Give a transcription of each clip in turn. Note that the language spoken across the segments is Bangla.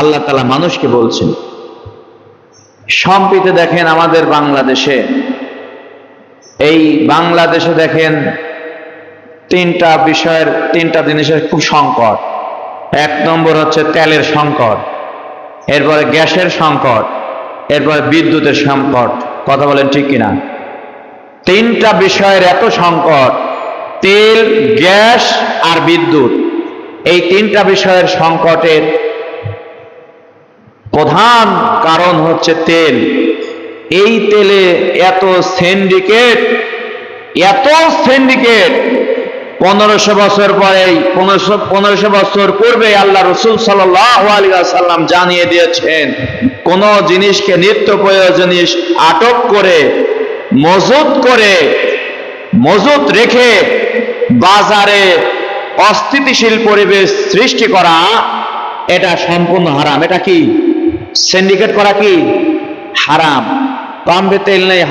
আল্লাহ তাআলা মানুষকে বলছেন। সম্প্রতি দেখেন আমাদের বাংলাদেশে, এই বাংলাদেশে দেখেন তিনটা জিনিসের খুব সংকট। এক নম্বর হচ্ছে তেলের সংকট, এরপরে গ্যাসের সংকট, এরপরে বিদ্যুতের সংকট। কথা বলেন ঠিক কিনা? তিনটা বিষয়ের এত সংকট, তেল, গ্যাস আর বিদ্যুৎ, এই তিনটা বিষয়ের সংকটের প্রধান কারণ হচ্ছে তেল। এই তেলে এত সিন্ডিকেট 1500 বছর পরেই 1500 বছর পূর্বে আল্লাহ রাসূল সাল্লাল্লাহু আলাইহি ওয়াসাল্লাম জানিয়ে দিয়েছেন, কোন জিনিসকে নিত্য প্রয়োজনীয় আটক করে মজুত রেখে বাজারে অস্থিতিশীল পরিবেশ সৃষ্টি করা, এটা সম্পূর্ণ হারাম। এটা কি? সিন্ডিকেট করা কি হারাম। পাম্পে তেল নেই,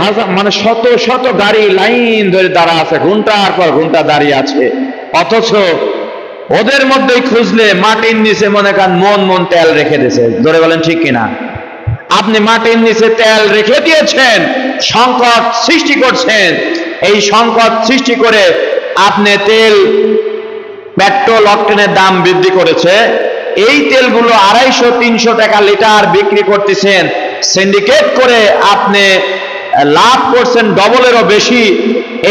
শত শত গাড়ি লাইন ধরে দাঁড়া আছে, ঘন্টার পর ঘন্টা দাঁড়িয়ে আছে, অথচ ওদের মধ্যেই খুঁজলে মাটির নিচে মনে করেন মন তেল রেখে দিয়েছে। ধরে বলেন ঠিক কিনা? আপনি মাটির নিচে তেল রেখে দিয়েছেন, সংকট সৃষ্টি করছেন। এই সংকট সৃষ্টি করে আপনি তেল, পেট্রোল, অকটেনের দাম বৃদ্ধি করেছে। এই তেলগুলো 250-300 টাকা লিটার বিক্রি করতেছেন, সিন্ডিকেট করে আপনি লাভ করছেন ডবলেরও বেশি।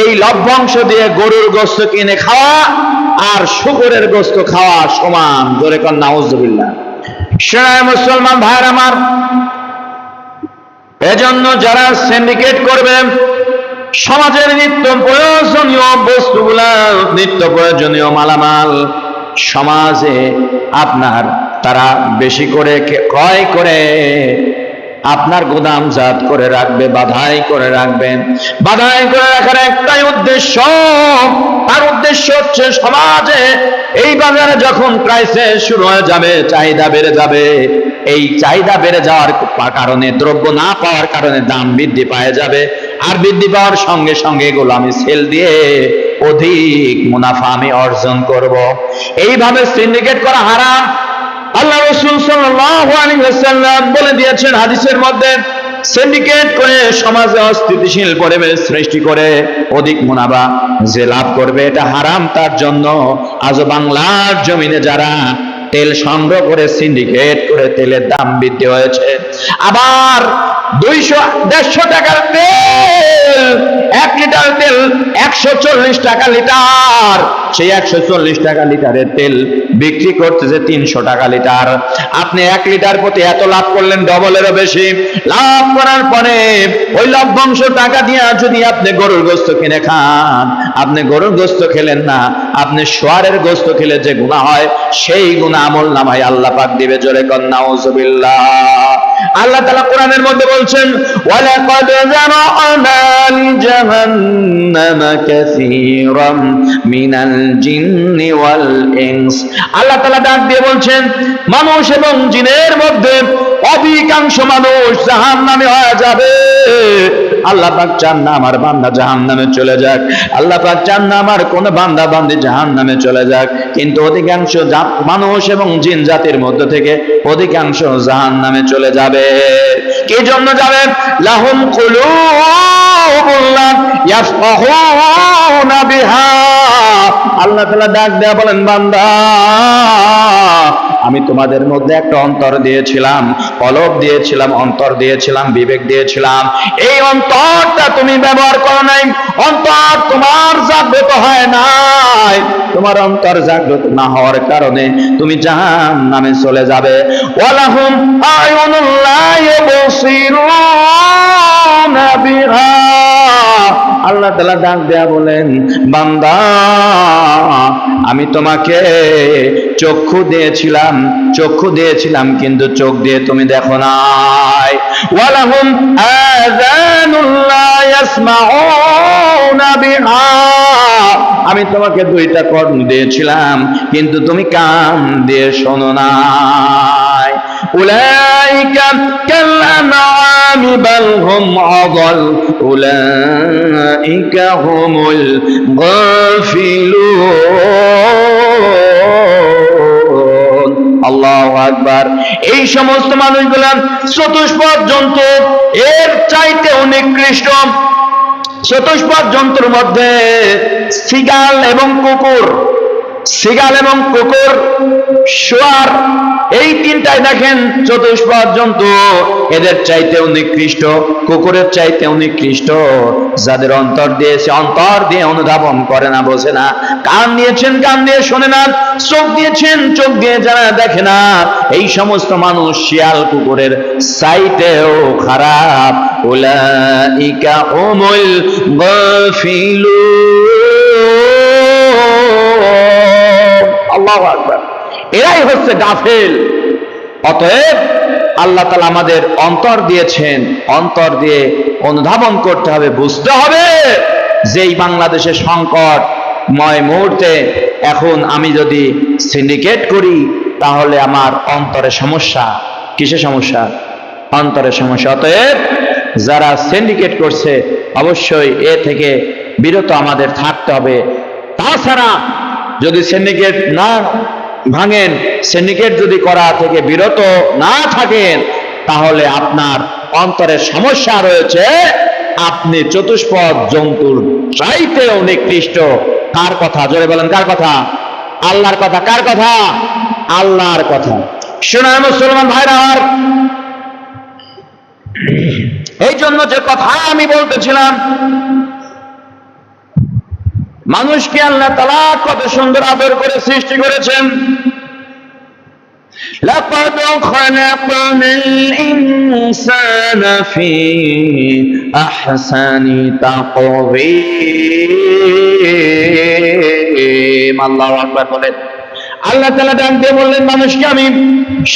এই লভ্যাংশ দিয়ে গরুর গোশত কিনে খাওয়া আর শুকরের গোশত খাওয়া সমান। জোরে কর নাউজুবিল্লাহ। সেনায় মুসলমান ভাইয়ের আমার, এজন্য যারা সিন্ডিকেট করবেন, সমাজের নিত্য প্রয়োজনীয় বস্তুগুলা, নিত্য প্রয়োজনীয় মালামাল সমাজে তারা বেশি করে ক্রয় করে আপনার গোদামজাত করে রাখবে, বাধাই করে রাখবেন। বাধাই করে রাখার একটাই উদ্দেশ্য, তার উদ্দেশ্য হচ্ছে সমাজে এই বাজারে যখন ক্রাইসিস শুরু হয়ে যাবে, চাহিদা বেড়ে যাবে, এই চাহিদা বেড়ে যাওয়ার কারণে, দ্রব্য না পাওয়ার কারণে দাম বৃদ্ধি পায় যাবে, আর বৃদ্ধি পাওয়ার সঙ্গে সঙ্গে এগুলো আমি সেল দিয়ে অধিক মুনাফা আমি অর্জন করব। এইভাবে সিন্ডিকেট করা হারাম। আল্লাহ রাসূল সাল্লাল্লাহু আলাইহি ওয়াসাল্লাম বলে দিয়েছেন হাদিসের মধ্যে, সিন্ডিকেট করে সমাজে অস্থিতিশীল পরিবেশ সৃষ্টি করে অধিক মুনাফা যে লাভ করবে, এটা হারাম তার জন্য। আজ বাংলার জমিনে যারা তেল সংগ্রহ করে সিন্ডিকেট করে তেলের দাম বৃদ্ধি হয়েছে, আবার 200-150 টাকার তেল, 1 লিটার তেল 140 টাকা লিটার, সেই 140 টাকা লিটারের তেল বিক্রি করতেছে 300 টাকা লিটার। আপনি 1 লিটার প্রতি এত লাভ করলেন, ডবলেরও বেশি লাভ করার পরে ওই লভ্যাংশ টাকা দিয়ে যদি আপনি গরুর গোশত কিনে খান, আপনি গরুর গোশত খেলেন না, আপনি শুয়ারের গোশত খেলে যে গুনাহ হয়, সেই গুনাহ আমল নামায় আল্লাহ পাক দিবে। জোরে কর নাউজুবিল্লাহ। আল্লাহ তাআলা কোরআনের মধ্যে বলছেন, ওয়ালাকাদ যারা'না লিজাহান্নামা কাসীরাম মিনাল জিন্নি ওয়াল ইনস। আল্লাহ তাআলা ডাক দিয়ে বলছেন, মানুষ এবং জিনের মধ্যে অধিকাংশ মানুষ জাহান্নামে হয়ে যাবে। আল্লাহ পাক চান না আমার বান্দা জাহান্নামে চলে যাক, আল্লাহ পাক চান না আমার কোন বান্দা বান্দি জাহান্নামে চলে যাক, কিন্তু অধিকাংশ মানুষ এবং জিন জাতির মধ্যে থেকে অধিকাংশ জাহান্নামে চলে যাবে। কি জন্য যাবে? লাহুম কুলুবুন লা ইয়াফকাহুনা বিহা। আল্লাহ তাআলা ডাক দেয়া বলেন, বান্দা আমি তোমাদের মধ্যে একটা অন্তর দিয়েছিলাম, কলব দিয়েছিলাম, অন্তর দিয়েছিলাম, বিবেক দিয়েছিলাম। এই অন্তরটা তুমি ব্যবহার করো নাই, অন্তর তোমার জাগ্রত হয় নাই। তোমার অন্তর জাগ্রত না হওয়ার কারণে তুমি জাহান্নামে চলে যাবে। ওয়ালাহুম আয়ুনুন লা ইউবসিরুনা বিহা। আল্লাহ তাআলা ডাক দেয়া বলেন, বান্দা আমি তোমাকে চক্ষু দিয়েছিলাম কিন্তু চোখ দিয়ে তুমি দেখো নাই। ওয়ালাহুম আযানুন লা ইয়াসমাউনা বিহা। আমি তোমাকে 2টা কর্ণ দিয়েছিলাম কিন্তু তুমি কান দিয়ে শোনো নাই। উলাইকা কাল আনআমি বাল হুম আযাল উলাইকা হুমুল গাফিলুন। আল্লাহু আকবার। এই সমস্ত মানুষগুলা চতুষ্পদ জন্তু, এর চাইতেও নিকৃষ্ট। চতুষ্পদ জন্তুর মধ্যে সিগাল এবং কুকুর, সিগাল এবং কুকুর, শুয়ার, এই তিনটাই দেখেন চতুষ্পদ জন্তু, এদের চাইতেও নিকৃষ্ট, কুকুরের চাইতেও নিকৃষ্ট। যাদের অন্তর দিয়েছে, অন্তর দিয়ে অনুধাবন করে না, বোঝে না। কান দিয়েছেন, কান দিয়ে শোনে না। চোখ দিয়েছেন, চোখ দিয়ে যারা দেখে না, এই সমস্ত মানুষ শিয়াল কুকুরের চাইতেও খারাপ। উলাইকা হুমুল গাফিলুন। আল্লাহু আকবার। এরাই হচ্ছে গাফেল। অতএব আল্লাহ তাআলা আমাদের অন্তর দিয়েছেন, অন্তর দিয়ে অনুধাবন করতে হবে, বুঝতে হবে যে এই বাংলাদেশের সংকটময় মুহূর্তে এখন আমি যদি সিন্ডিকেট করি তাহলে আমার অন্তরে সমস্যা। কিসে সমস্যা? অন্তরে সমস্যা। অতএব যারা সিন্ডিকেট করছে অবশ্যই এ থেকে বিরত আমাদের থাকতে হবে। তাছাড়া যদি সিন্ডিকেট না ভাঙেন, সিন্ডিকেট যদি করা থেকে বিরত না থাকেন, তাহলে আপনার অন্তরের সমস্যা রয়েছে। আপনি চতুষ্পদ জন্তুর চাইতেও নিকৃষ্ট। কার কথা? জোরে বলেন, কার কথা? আল্লাহর কথা। কার কথা? আল্লাহর কথা। শোনা মুসলমান ভাইরা, এই জন্য যে কথা আমি বলতেছিলাম, মানুষকে আল্লাহ তাআলা কত সুন্দর আদর করে সৃষ্টি করেছেন। লাকাদ খালাকনাল ইনসানা ফি আহসানি তাকওয়ীম। আল্লাহু আকবার বলেন। আল্লাহ তাআলা ডাক দিয়ে বললেন, মানুষকে আমি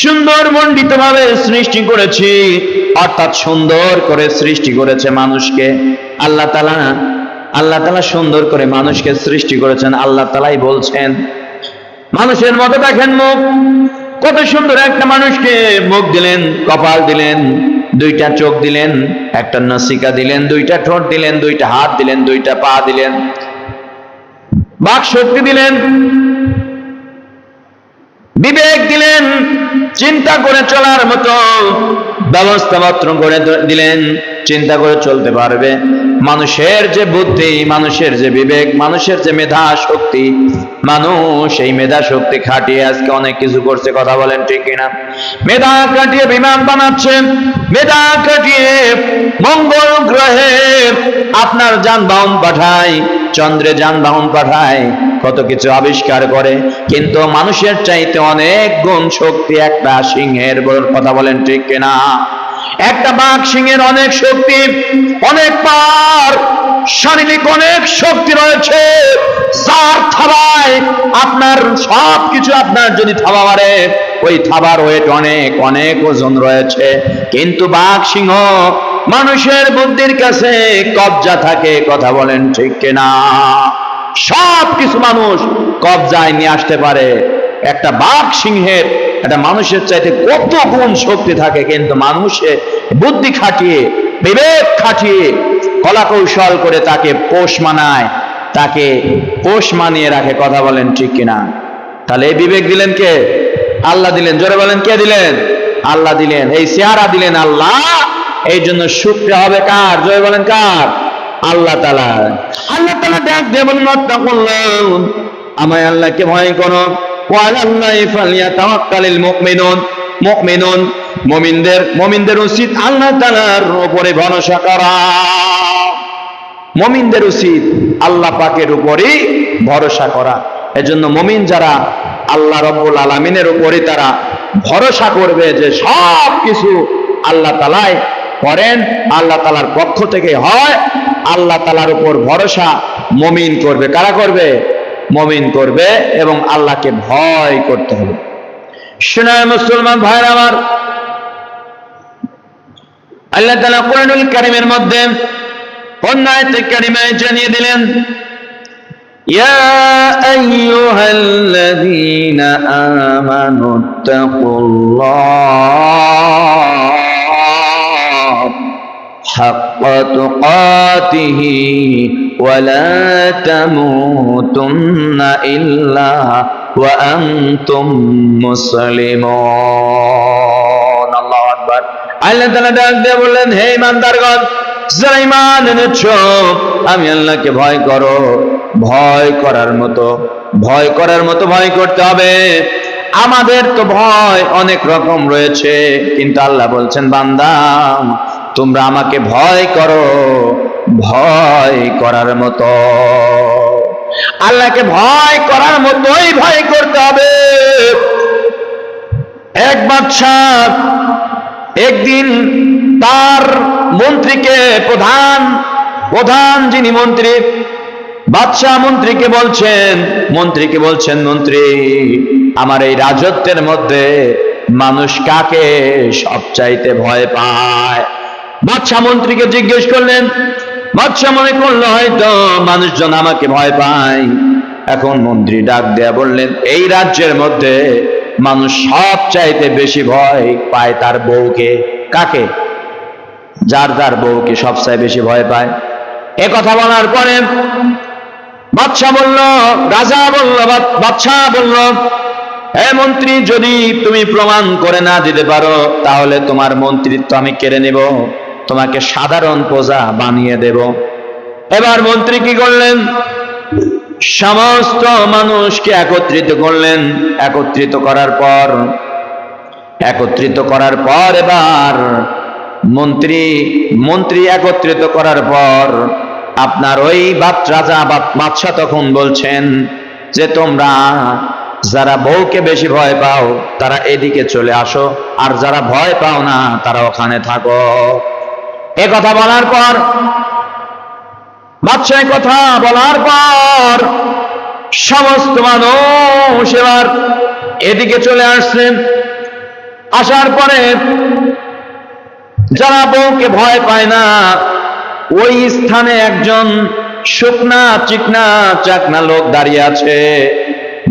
সুন্দর মণ্ডিত ভাবে সৃষ্টি করেছি, অর্থাৎ সুন্দর করে সৃষ্টি করেছে মানুষকে আল্লাহ তাআলা। আল্লাহ তাআলা সুন্দর করে মানুষকে সৃষ্টি করেছেন। আল্লাহ তাআলাই বলছেন, মানুষের মতো দেখেন মুখ, কত সুন্দর একটা মানুষকে মুখ দিলেন, কপাল দিলেন, দুইটা চোখ দিলেন, একটা নাসিকা দিলেন, দুইটা ঠোঁট দিলেন, দুইটা হাত দিলেন, দুইটা পা দিলেন, বাক শক্তি দিলেন, বিবেক দিলেন, চিন্তা করে চলার মতো ব্যবস্থা মাত্র করে দিলেন, চিন্তা করে চলতে পারবে। মানুষের যে বুদ্ধি, মানুষের যে বিবেক, মানুষের যে মেধা শক্তি, মানুষ এই মেধা শক্তি খাটিয়ে আজকে অনেক কিছু করছে। কথা বলেন ঠিক কিনা? মেধা খাটিয়ে বিমান বানাচ্ছে, মেধা খাটিয়ে মঙ্গল গ্রহে আপনার যানবাহন পাঠায়, চন্দ্রে যানবাহন পাঠায়, কত কিছু আবিষ্কার করে। কিন্তু মানুষের চাইতে অনেক গুণ শক্তি একটা সিংহের। কথা বলেন ঠিক কিনা? একটা বাঘ সিংহের অনেক শক্তি, অনেক পার, শারীরিক অনেক শক্তি রয়েছে, যার থাবায় আপনার সবকিছু, আপনার যদি থাবা মারে ওই থাবার ওয়েট অনেক অনেক ওজন রয়েছে। কিন্তু বাঘ সিংহ মানুষের বুদ্ধির কাছে কবজা থাকে। কথা বলেন ঠিক কিনা? সব কিছু মানুষ কবজায় নিয়ে আসতে পারে। একটা বাঘ সিংহের একটা মানুষের চাইতে কত গুণ শক্তি থাকে, কিন্তু মানুষের বুদ্ধি খাটিয়ে, বিবেক খাটিয়ে, কলা কৌশল করে তাকে পোষ মানায়, তাকে পোষ মানিয়ে রাখে। কথা বলেন ঠিক কিনা? তাহলে এই বিবেক দিলেন কে? আল্লাহ দিলেন। জোরে বলেন, কে দিলেন? আল্লাহ দিলেন। এই চেহারা দিলেন আল্লাহ। এই জন্য শুকরিয়া হবে কার? জোরে বলেন, কার? আল্লাহ তাআলা। আল্লাহ তাআলা ডাক দিয়ে বলেন, ওয়াত্তাকুল্লাহ, আমায় আল্লাহকে ভয় করো। ওয়া আলাল্লাহি ফালইয়াতাওয়াক্কালিল মুমিনুন। মুমিনুন, মুমিনদের উচিত আল্লাহ তাআলার উপরে ভরসা করা। মুমিনদের উচিত আল্লাহ পাকের উপরেই ভরসা করা। এজন্য মুমিন যারা আল্লাহ রাব্বুল আলামিনের উপরে তারা ভরসা করবে যে সব কিছু আল্লাহ তাআলাই করেন, আল্লাহ তাআলার পক্ষ থেকে হয়, আল্লাহ তাআলার উপর ভরসা মুমিন করবে। কারা করবে? মুমিন করবে, এবং আল্লাহকে ভয় করতে হবে। শোনায় মুসলমান ভাইরা আমার, আল্লাহ তাআলা কোরআনুল কারীমের মধ্যে অন্য আয়াতে কারিমায় জানিয়ে দিলেন, ইয়া আইয়ুহাল্লাযীনা আমানুত্তাকুল্লাহ হাক্কা তুকাতিহি ওয়া লা তামুতুন্না ইল্লা ওয়া আনতুম মুসলিমুন। আল্লাহু আকবার। আল্লাহ তাআলা ডাক দিয়ে বললেন, হে ঈমানদারগণ, যারা ঈমান এনেছো, আমি আল্লাহকে ভয় করো। ভয় করার মতো ভয় করতে হবে। আমাদের তো ভয় অনেক রকম রয়েছে, কিন্তু আল্লাহ বলছেন, বান্দা তোমরা আমাকে ভয় করো ভয় করার মতো। আল্লাহকে ভয় করার মতোই ভয় করতে হবে। এক বাদশা একদিন তার মন্ত্রীকে, প্রধান যিনি মন্ত্রী, বাদশাহ মন্ত্রীকে বলছেন, মন্ত্রী, আমার এই রাজত্বের মধ্যে মানুষ কাকে সবচাইতে ভয় পায়? বাদশাহ মন্ত্রীকে জিজ্ঞেস করলেন। বাদশাহ মনে করলো হয়তো মানুষজন আমাকে ভয় পায়। এখন মন্ত্রী ডাক দেয়া বললেন, এই রাজ্যের মধ্যে মানুষ সবচাইতে বেশি ভয় পায় তার বউকে। কাকে? যার বউকে সবচেয়ে বেশি ভয় পায়। এ কথা বলার পরে বাদশাহ বলল, বাদশাহ বলল, হে মন্ত্রী, যদি তুমি প্রমাণ করে না দিতে পারো, তাহলে তোমার মন্ত্রিত্ব আমি কেড়ে নেব, তোমাকে সাধারণ প্রজা বানিয়ে দেব। এবার মন্ত্রী কি করলেন? সমস্ত মানুষকে একত্রিত করলেন। একত্রিত করার পর এবার মন্ত্রী একত্রিত করার পর আপনার ওই বাদশা তখন বলছেন যে, তোমরা যারা বউকে বেশি ভয় পাও তারা এদিকে চলে আসো, আর যারা ভয় পাও না তারা ওখানে থাকো। এ কথা বলার পর, বাদশাহ কথা বলার পর সমস্ত মানুষ এবার এদিকে চলে আসলেন। আসার পরে যারা বউকে ভয় পায় না, ওই স্থানে একজন শুকনা চিকনা চাকনা লোক দাঁড়িয়ে আছে।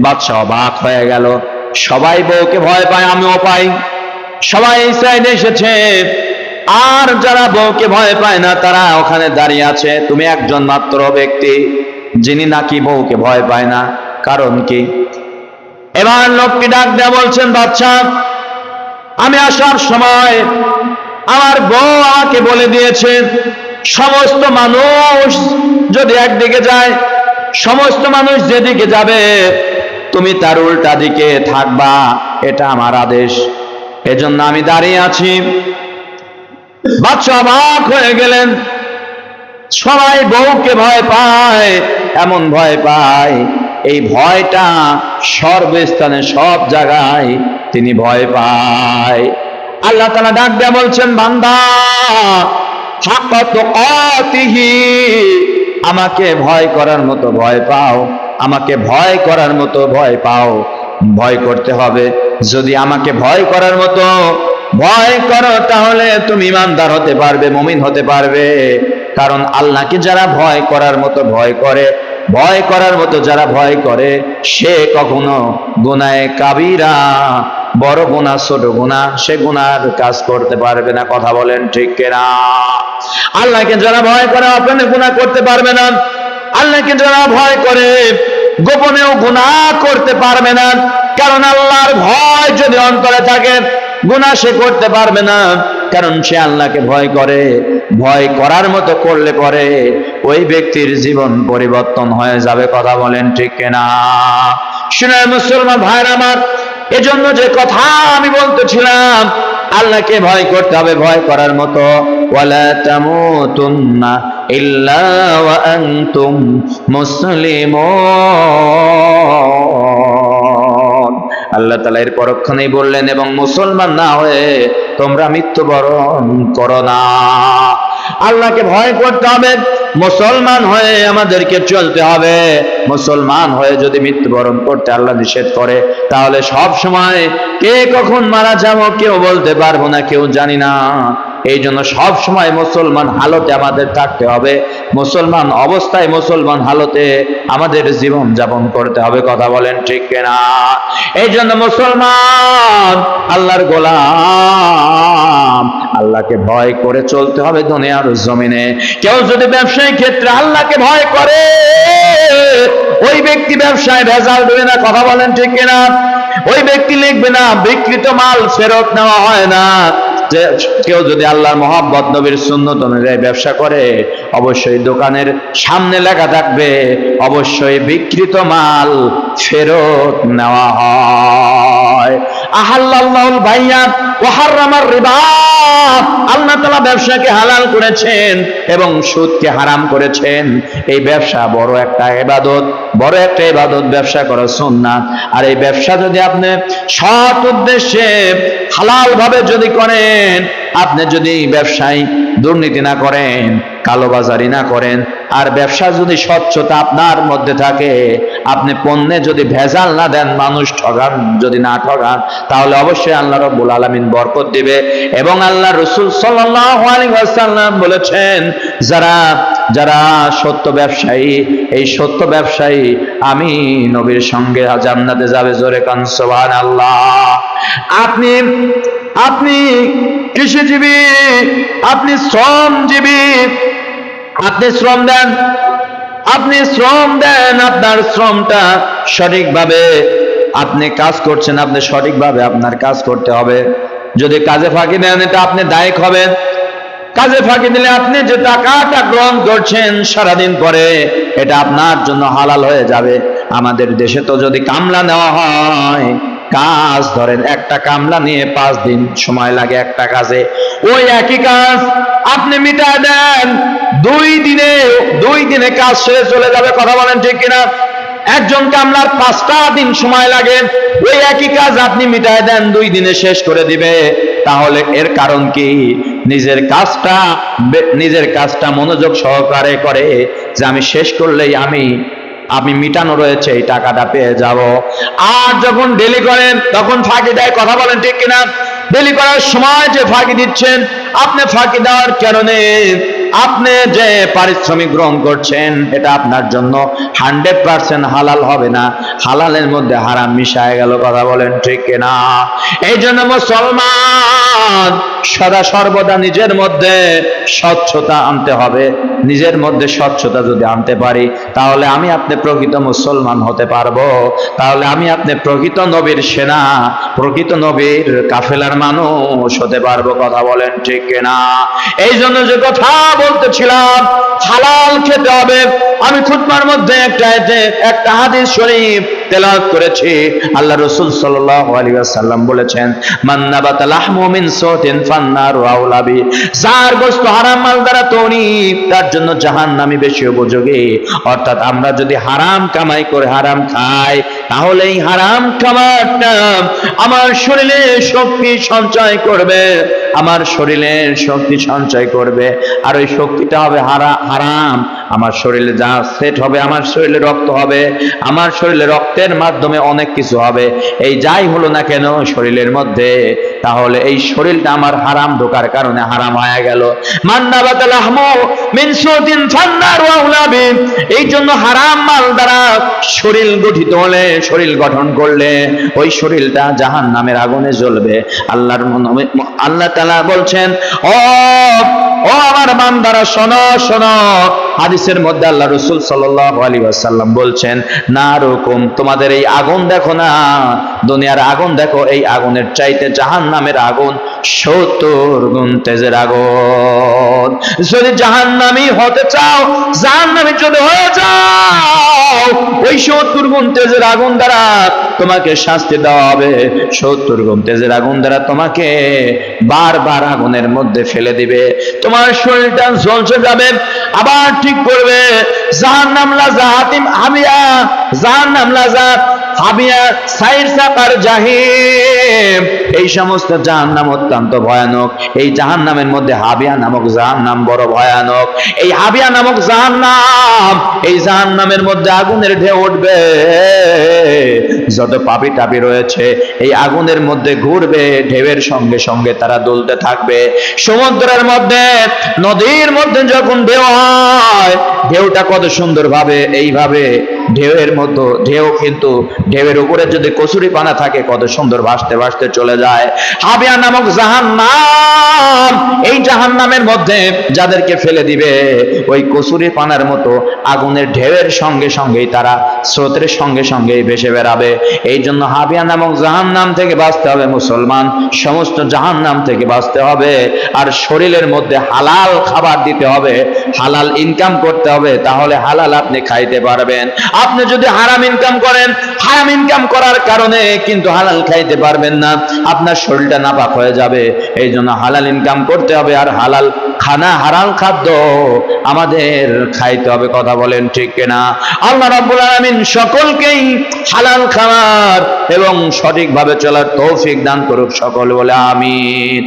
বাদশাহ অবাক হয়ে গেল। সবাই বউকে ভয় পায়, আমিও পাই, সবাই এই সাইডে এসেছে, আর যারা বউকে ভয় পায় না তারা ওখানে দাঁড়িয়ে আছে। তুমি একজন মাত্র ব্যক্তি যিনি নাকি বউকে ভয় পায় না, কারণ কি? এবার লোকটি ডাক দেয়া বলছেন, বাদশাহ, আমি আসার সময় আমার বউ আমাকে বলে দিয়েছে, সমস্ত মানুষ যদি একদিকে যায়, সমস্ত মানুষ যেদিকে যাবে তুমি তার উল্টা দিকে থাকবা, এটা আমার আদেশ, এজন্য আমি দাঁড়িয়ে আছি। বাদশা অবাক হয়ে গেলেন। সবাই বউকে ভয় পায়, এমন ভয় পায়, এই ভয়টা সর্বস্থানে সব জায়গায় তিনি ভয় পায়। আল্লাহ তাআলা ডাক দেয়া বলছেন, বান্দা হাক্কা তুকাতিহি, আমাকে ভয় করার মতো ভয় পাও, আমাকে ভয় করার মতো ভয় পাও। ভয় করতে হবে। যদি আমাকে ভয় করার মতো ভয় করো, তাহলে তুমি ঈমানদার হতে পারবে, মুমিন হতে পারবে। কারণ আল্লাহকে যারা ভয় করার মতো ভয় করে, ভয় করার মতো যারা ভয় করে, সে কখনো গুনাহে কাবিরা, বড় গুনাহ ছোট গুনাহ, সে গুনার কাজ করতে পারবে না। কথা বলেন ঠিক কিনা? আল্লাহকে যারা ভয় করে আপনি গুনাহ করতে পারবে না। আল্লাহকে যারা ভয় করে গোপনেও গুনাহ করতে পারবে না। কারণ আল্লাহর ভয় যদি অন্তরে থাকে, গুনাহ সে করতে পারবে না, কারণ সে আল্লাহকে ভয় করে। ভয় করার মতো করলে পরে ওই ব্যক্তির জীবন পরিবর্তন হয়ে যাবে। কথা বলেন ঠিক কিনা? শুনে মুসলমান ভাইরা আমার, এজন্য যে কথা আমি বলতেছিলাম, আল্লাহকে ভয় করতে হবে ভয় করার মতো। ওয়ালা তামুতুন্না ইল্লা ওয়া আনতুম মুসলিমুন। আল্লাহ তাআলা এর পরক্ষণেই বললেন, এবং মুসলমান না হয়ে তোমরা মৃত্যুবরণ করো না। আল্লাহকে ভয় করতে হবে, মুসলমান হয়ে আমাদেরকে চলতে হবে। মুসলমান হয়ে যদি মৃত্যুবরণ করতে আল্লাহ নিষেধ করে, তাহলে সব সময় কে কখন মারা যাবো কেউ বলতে পারবো না, কেউ জানি না। এই জন্য সব সময় মুসলমান হালতে আমাদের থাকতে হবে। মুসলমান অবস্থায়, মুসলমান হালতে আমাদের জীবন যাপন করতে হবে। কথা বলেন ঠিক কিনা? এই জন্য মুসলমান আল্লাহর গোলাম, আল্লাহকে ভয় করে চলতে হবে দুনিয়ার জমিনে। কেউ যদি ব্যবসায়িক ক্ষেত্রে আল্লাহকে ভয় করে, ওই ব্যক্তি ব্যবসায় ভেজাল দেবে না, কথা বলেন ঠিক কিনা? ওই ব্যক্তি লিখবে না বিকৃত মাল ফেরত নেওয়া হয় না। যে কেউ যদি আল্লাহর মহব্বত নবীর সুন্নত অনুযায়ী ব্যবসা করে, অবশ্যই দোকানের সামনে লেখা থাকবে অবশ্যই বিকৃত মাল ফেরত নেওয়া হয়। আহাল্লাল্লাহুল বাইয়া ওয়া হারামার রিবা, আল্লাহ তাআলা ব্যবসাকে হালাল করেছেন এবং সুদকে হারাম করেছেন। এই ব্যবসা বড় একটা ইবাদত, বড় একটা ইবাদত, ব্যবসা করা সুন্নাত। আর এই ব্যবসা যদি আপনি সৎ উদ্দেশ্যে হালাল ভাবে যদি করেন, আপনি যদি ব্যবসায় দুর্নীতি না করেন, কালোবাজারি না করেন, আর ব্যবসা যদি স্বচ্ছতা আপনার মধ্যে থাকে, আপনি পণ্যে যদি ভেজাল না দেন, মানুষ ঠগান যদি না ঠগান, তাহলে অবশ্যই আল্লাহ রাব্বুল আলামিন বরকত দিবে। এবং আল্লাহ রাসূল সাল্লাল্লাহু আলাইহি ওয়াসাল্লাম বলেছেন, যারা যারা সত্য ব্যবসায়ী, এই সত্য ব্যবসায়ী আমি নবীর সঙ্গে জান্নাতে যাবে। জোরে কান সুবহানাল্লাহ। আপনি কৃষিজীবী, আপনি শ্রমজীবী, আপনি শ্রম দেন, আপনার শ্রমটা সঠিকভাবে আপনি কাজ করছেন, আপনি সঠিকভাবে আপনার কাজ করতে হবে। যদি কাজে ফাঁকি দেন, এটা আপনি দায়িক হবেন। কাজে ফাঁকি দিলে আপনি যে টাকাটা গ্রহণ করছেন সারাদিন পরে, এটা আপনার জন্য হালাল হয়ে যাবে। আমাদের দেশে তো যদি কামলা নেওয়া হয়, কাজ ধরেন একটা কামলা নিয়ে 5 দিন সময় লাগে একটা কাজে, ওই একই কাজ আপনি মিটায় দেন 2 দিনে কাজ শেষ চলে যাবে। কথা বলেন ঠিক কিনা? একজন কামলার 5টা দিন সময় লাগে, ওই একই কাজ আপনি মিটায় দেন 2 দিনে শেষ করে দিবে। তাহলে এর কারণ কি? নিজের কাজটা মনোযোগ সহকারে করে, যে আমি শেষ করলেই আমি মিটানো রয়েছে, এই টাকাটা পেয়ে যাব। আর যখন ডেলি করেন তখন ফাঁকি দেয়। কথা বলেন ঠিক কিনা? ডেলি করার সময় যে ফাঁকি দিচ্ছেন, আপনি ফাঁকি দেওয়ার কারণে আপনি যে পারিশ্রমিক গ্রহণ করছেন, এটা আপনার জন্য 100% হালাল হবে না, হালালের মধ্যে হারাম মিশায় গেল। কথা বলেন ঠিক কিনা? এই জন্য মুসলমান সদা সর্বদা নিজের মধ্যে স্বচ্ছতা আনতে হবে। নিজের মধ্যে স্বচ্ছতা যদি আনতে পারি, তাহলে আমি আপনি প্রকৃত মুসলমান হতে পারবো। তাহলে আমি আপনি প্রকৃত নবীর সেনা, প্রকৃত নবীর কাফেলার মানুষ হতে পারবো। কথা বলেন ঠিক কিনা? এই জন্য যে কথা বলতেছিলাম, হালাল খেতে হবে। আমি খুতবার মধ্যে একটা হাদিস শরীফ তেলাওয়াত করেছি। আল্লাহ রাসূল সাল্লাল্লাহু আলাইহি ওয়াসাল্লাম বলেছেন, মান নাবাতা লাহমু মিন সাওতিন ফান্নারু আউলা বি, যার গোশত হারাম মাল দ্বারা তৈরি, তার জন্য জাহান্নামী বেশি উপযোগী। অর্থাৎ আমরা যদি হারাম কামাই করে হারাম খাই, তাহলে এই হারাম খাবারটা আমার শরীরে শক্তি সঞ্চয় করবে, আমার শরীরের শক্তি সঞ্চয় করবে। আর ওই শক্তিটা হবে হারাম। আমার শরীরে যা সেট হবে, আমার শরীরে রক্ত হবে, আমার শরীরে রক্তের মাধ্যমে অনেক কিছু হবে। এই যাই হলো না কেন শরীরের মধ্যে, তাহলে এই শরীরটা আমার হারাম ঢোকার কারণে হারাম হয়ে গেল। এই জন্য হারাম মাল দ্বারা শরীর গঠিত হলে, শরীর গঠন করলে, ওই শরীরটা জাহান্নামের আগুনে জ্বলবে। আল্লাহ তাআলা বলছেন, ও আমার বান্দারা শোনো শোনো। হাদিসের মধ্যে আল্লাহ রাসূল সাল্লাল্লাহু আলাইহি ওয়াসাল্লাম বলছেন, নারুকুম, তোমাদের এই আগুন দেখো না, দুনিয়ার আগুন দেখো, এই আগুনের চাইতে জাহান্নামের আগুন 70 গুণ তেজের আগুন। যদি জাহান্নামী হতে চাও, জাহান্নামী যদি হয়ে যাও, ওই 70 গুণ তেজের আগুন দ্বারা তোমাকে শাস্তি দেওয়া হবে। 70 গুণ তেজের আগুন দ্বারা তোমাকে বারবার আগুনের মধ্যে ফেলে দিবে। তোমার শরীরটা ঝলসে যাবে, আবার ঠিক করবে। জাহান্নাম লাযাতিম হামিয়া, জাহান্নাম লাযাত হামিয়া সাইর সাকার জাহিম। এই সমস্ত জাহান্নাম অত্যন্ত ভয়ানক। এই জাহান্নামের মধ্যে হাবিয়া নামক জাহান্নাম বড় ভয়ানক। এই হাবিয়া নামক জাহান্নাম, এই জাহান্নামের মধ্যে আগুনের ঢেউ উঠবে। যত পাপী টাপী রয়েছে এই আগুনের মধ্যে ঘুরবে, ঢেউয়ের সঙ্গে সঙ্গে তারা দুলতে থাকবে। সমুদ্রের মধ্যে, নদীর মধ্যে যখন ঢেউ হয়, ঢেউটা কত সুন্দর ভাবে এইভাবে ঢেউয়ের মতো, ঢেউ কিন্তু ঢেউয়ের উপরে যদি কচুরি পানা থাকে, কত সুন্দর ভাসতে ভাসতে চলে যায়। হাবিয়া নামক জাহান্নাম জাহান্নাম, এই জাহান্নামের মধ্যে যাদেরকে ফেলে দিবে ওই কসুরি পানার মতো আগুনের ঢেউয়ের সঙ্গে সঙ্গেই তারা স্রোতের সঙ্গে সঙ্গেই ভেসে বেড়াবে। এই জন্য হাবিয়া নামক জাহান্নাম থেকে বাঁচতে হবে মুসলমান, সমস্ত জাহান্নাম থেকে বাঁচতে হবে। আর শরীরের মধ্যে হালাল খাবার দিতে হবে, হালাল ইনকাম করতে হবে, তাহলে হালাল আপনি খাইতে পারবেন। আপনি যদি হারাম ইনকাম করেন, হারাম ইনকাম করার কারণে কিন্তু হালাল খাইতে পারবেন না, আপনার শরীরটা নাপাক হয়ে যাবে। এই জন্য হালাল ইনকাম করতে হবে, আর হালাল খানা হারাম খাদ্য আমাদের খাইতে হবে। কথা বলেন ঠিক কিনা? আল্লাহ রাব্বুল আলামিন সকলকেই হালাল খাবার এবং সঠিকভাবে চলার তৌফিক দান করুক সকল বলে আমিন।